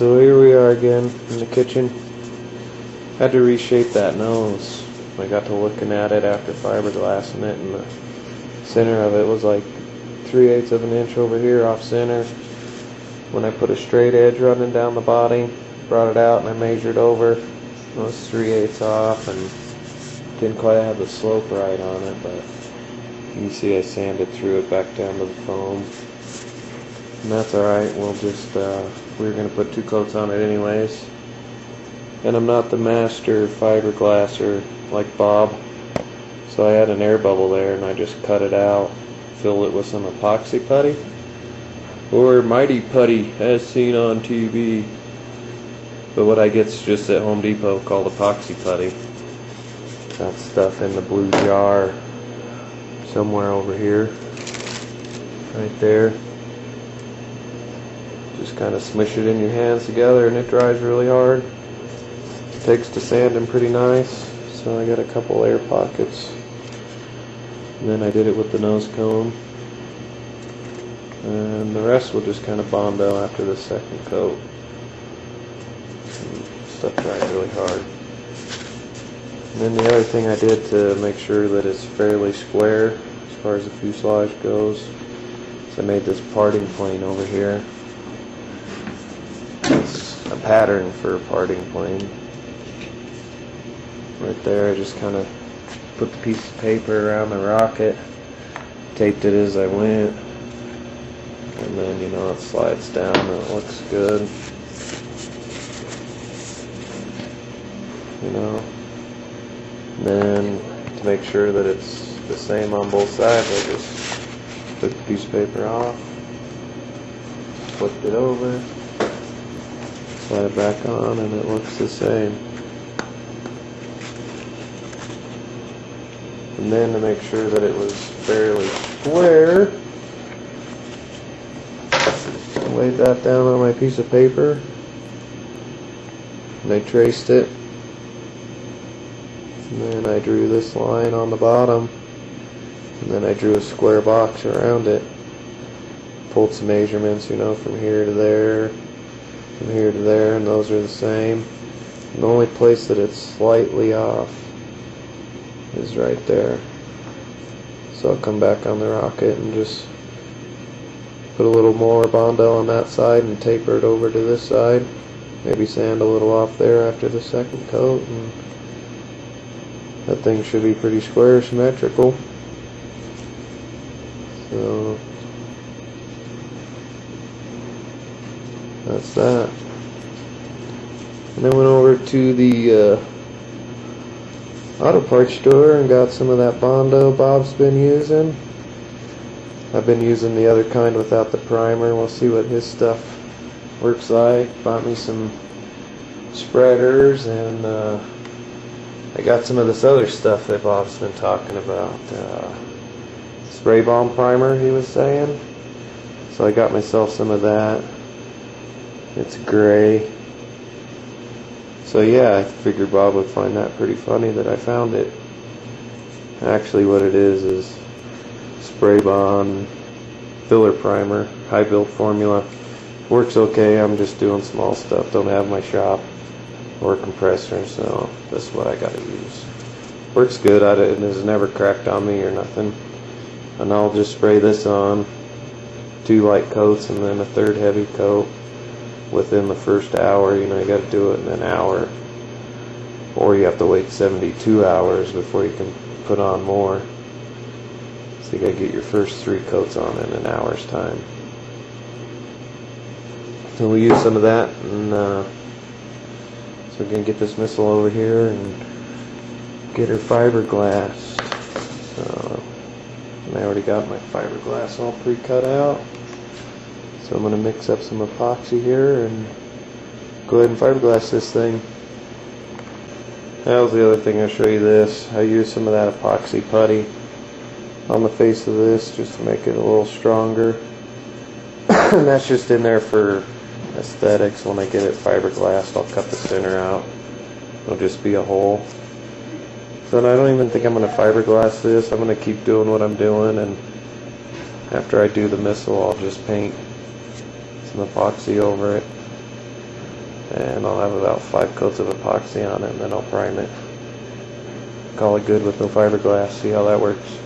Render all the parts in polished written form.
So here we are again in the kitchen. Had to reshape that nose. I got to looking at it after fiberglassing it, and the center of it was like 3/8 of an inch over here off center. When I put a straight edge running down the body, brought it out and I measured over, it was 3/8 off and didn't quite have the slope right on it, but you can see I sanded through it back down to the foam. And that's alright. We'll just, we were going to put 2 coats on it anyways. And I'm not the master fiberglasser like Bob, so I had an air bubble there and I just cut it out, filled it with some epoxy putty, or Mighty Putty as seen on TV. But what I get's just at Home Depot called epoxy putty. Got stuff in the blue jar somewhere over here, right there. Just kind of smush it in your hands together and it dries really hard. Takes to sanding pretty nice. So I got a couple air pockets. And then I did it with the nose cone. And the rest will just kind of Bondo after the second coat. And stuff dries really hard. And then the other thing I did to make sure that it's fairly square as far as the fuselage goes is I made this parting plane over here. It's a pattern for a parting plane. Right there, I just kind of put the piece of paper around the rocket, taped it as I went, and then, you know, it slides down and it looks good. You know. And then, to make sure that it's the same on both sides, I just took the piece of paper off, flipped it over, slide it back on, and it looks the same. And then to make sure that it was fairly square, I laid that down on my piece of paper, and I traced it, and then I drew this line on the bottom, and then I drew a square box around it, pulled some measurements, you know, from here to there, from here to there, and those are the same. And the only place that it's slightly off is right there. So I'll come back on the rocket and just put a little more Bondo on that side and taper it over to this side. Maybe sand a little off there after the second coat, and that thing should be pretty square, symmetrical. So that's that. And then went over to the auto parts store and got some of that Bondo Bob's been using. I've been using the other kind without the primer. We'll see what his stuff works like. Bought me some spreaders, and I got some of this other stuff that Bob's been talking about. Spray balm primer, he was saying. So I got myself some of that. It's gray. So yeah, I figured Bob would find that pretty funny that I found it. Actually what it is spray bond filler primer, high build formula. Works okay, I'm just doing small stuff, don't have my shop or compressor, so that's what I gotta use. Works good, it has never cracked on me or nothing. And I'll just spray this on, 2 light coats and then a 3rd heavy coat within the first hour. You know, you got to do it in an hour, or you have to wait 72 hours before you can put on more. So you got to get your first 3 coats on in an hour's time. So we use some of that, and so we're gonna get this missile over here and get her fiberglassed. So, and I already got my fiberglass all pre-cut out. So I'm going to mix up some epoxy here and go ahead and fiberglass this thing. That was the other thing. I'll show you this. I used some of that epoxy putty on the face of this just to make it a little stronger. And that's just in there for aesthetics. When I get it fiberglassed, I'll cut the center out. It'll just be a hole. So I don't even think I'm going to fiberglass this. I'm going to keep doing what I'm doing, and after I do the missile, I'll just paint some epoxy over it. And I'll have about 5 coats of epoxy on it, and then I'll prime it. Call it good with no fiberglass, see how that works.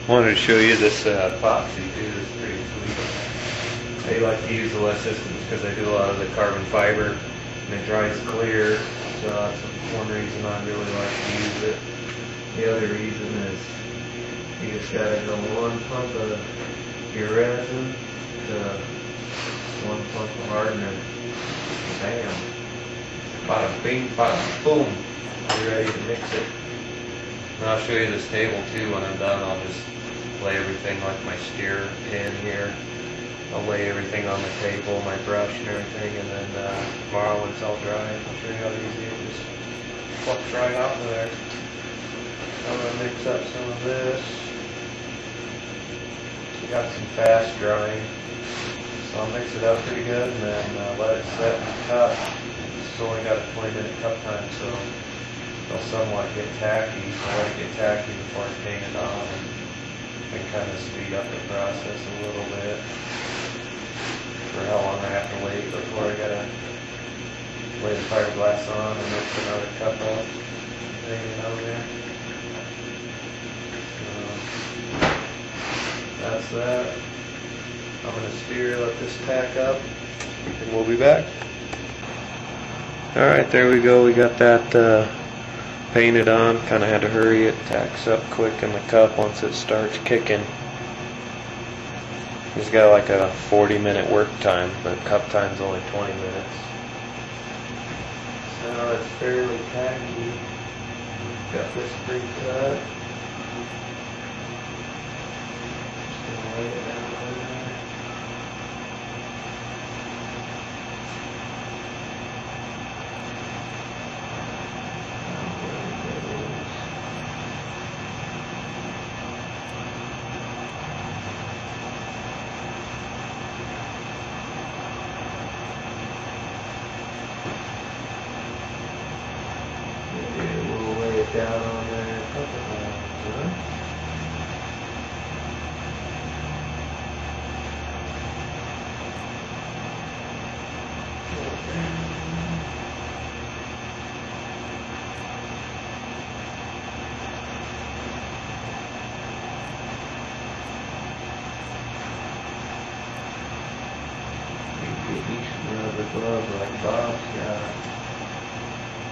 Wanted to show you this epoxy too, it's pretty sweet. They like to use the less systems because they do a lot of the carbon fiber and it dries clear, so that's one reason I really like to use it. The other reason is you just gotta go one pump of your resin to one pump of hardener. Bam. Bada bing, bada boom. You're ready to mix it. And I'll show you this table too when I'm done. I'll just lay everything like my steer pin here. I'll lay everything on the table, my brush and everything, and then tomorrow when it's all dry, I'll show you how easy it just flucks right out of there. I'm going to mix up some of this. Got some fast drying, so I'll mix it up pretty good and then let it set and cut. It's only got a 20-minute cup time, so it'll somewhat get tacky. So I let it get tacky before I paint it on and kind of speed up the process a little bit for how long I have to wait before I gotta lay the fiberglass on and mix another cup up and hang it on there. That's that. I'm going to steer, let this tack up, and we'll be back. Alright, there we go. We got that painted on. Kind of had to hurry it. Tacks up quick in the cup once it starts kicking. He's got like a 40-minute work time, but cup time's only 20 minutes. So it's fairly tacky. Got this pre-cut. Lay it down there. We'll lay it down on there a couple times, huh? Another glove like Bob's got.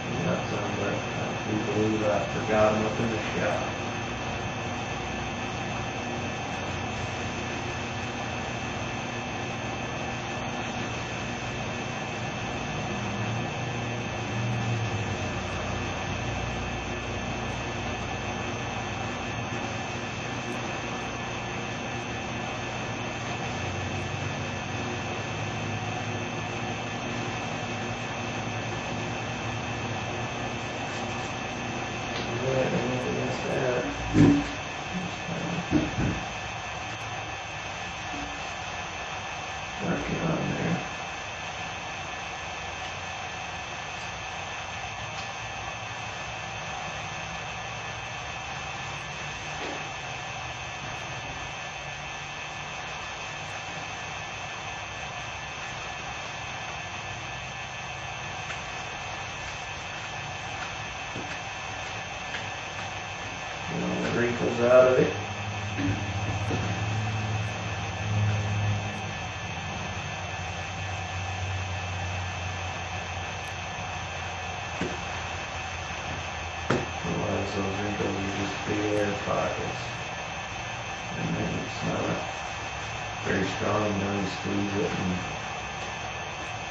He got some, but I do believe I forgot him up in the shop. Working on there. Get all the wrinkles out of it. Otherwise those wrinkles are just big air pockets. And then it's not very strong, you know, you squeeze it and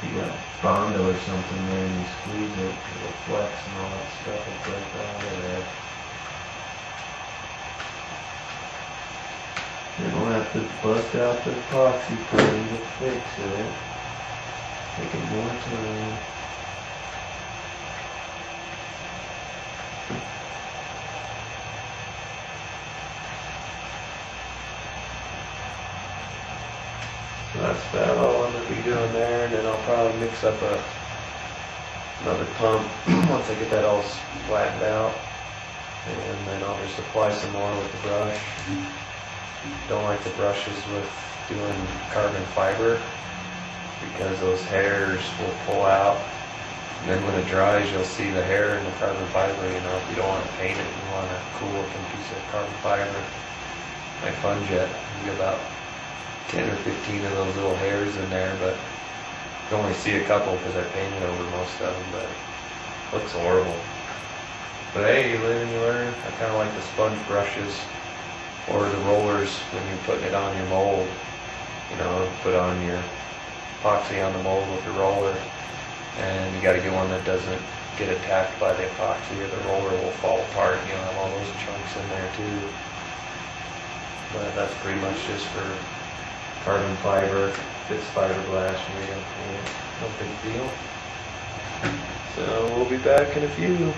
you got Bondo or something there and you squeeze it, it'll flex and all that stuff will break out of there. You don't have to bust out the epoxy coating to fix it. Take it more time. So that's about all I'm going to be doing there, and then I'll probably mix up another pump once I get that all flattened out, and then I'll just apply some more with the brush. Don't like the brushes with doing carbon fiber. because those hairs will pull out. And then when it dries, you'll see the hair in the carbon fiber. You know, if you don't want to paint it, you want a cool looking piece of carbon fiber. My Funjet, you get about 10 or 15 of those little hairs in there, but you only see a couple because I painted over most of them, but it looks horrible. But hey, you live and you learn. I kind of like the sponge brushes or the rollers when you're putting it on your mold. You know, put on your epoxy on the mold with the roller, and you got to get one that doesn't get attacked by the epoxy or the roller will fall apart. You know, have all those chunks in there too. But that's pretty much just for carbon fiber, fits fiberglass, no big deal. So we'll be back in a few.